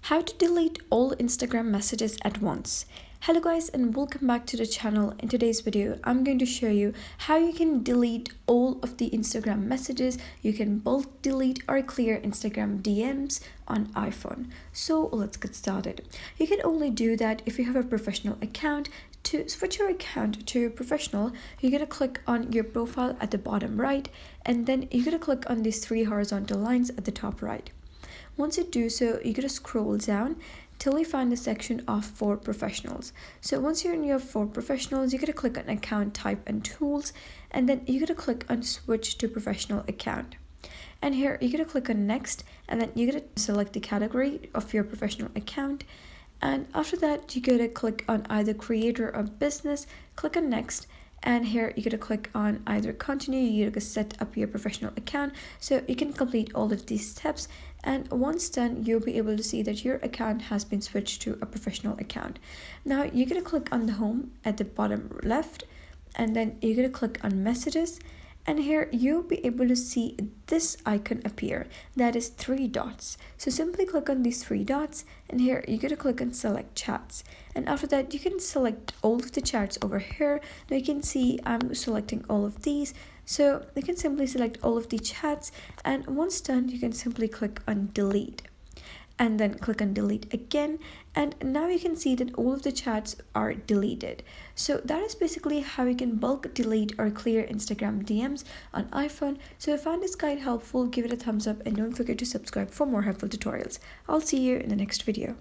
How to delete all Instagram messages at once. Hello guys and welcome back to the channel. In today's video I'm going to show you how you can delete all of the Instagram messages. You can bulk delete or clear Instagram DMs on iPhone. So let's get started. You can only do that if you have a professional account. To switch your account to professional, you're going to click on your profile at the bottom right, and then you're going to click on these three horizontal lines at the top right. Once you do so, you're going to scroll down till you find the section of for professionals. So once you're in your for professionals, you're going to click on account type and tools, and then you're going to click on switch to professional account. And here you're going to click on next, and then you're going to select the category of your professional account. And after that, you're going to click on either creator or business, click on next. And here you're going to click on either continue. You're going to set up your professional account so you can complete all of these steps, and once done you'll be able to see that your account has been switched to a professional account. Now you're going to click on the home at the bottom left, and then you're going to click on messages, and here you'll be able to see this icon appear, that is three dots. So simply click on these three dots, and here you're going to click on select chats, and after that you can select all of the chats over here. Now you can see I'm selecting all of these, so you can simply select all of the chats, and once done you can simply click on delete, and then click on delete again, and now you can see that all of the chats are deleted. So that is basically how you can bulk delete or clear Instagram DMs on iPhone. So if you found this guide helpful, give it a thumbs up and don't forget to subscribe for more helpful tutorials. I'll see you in the next video.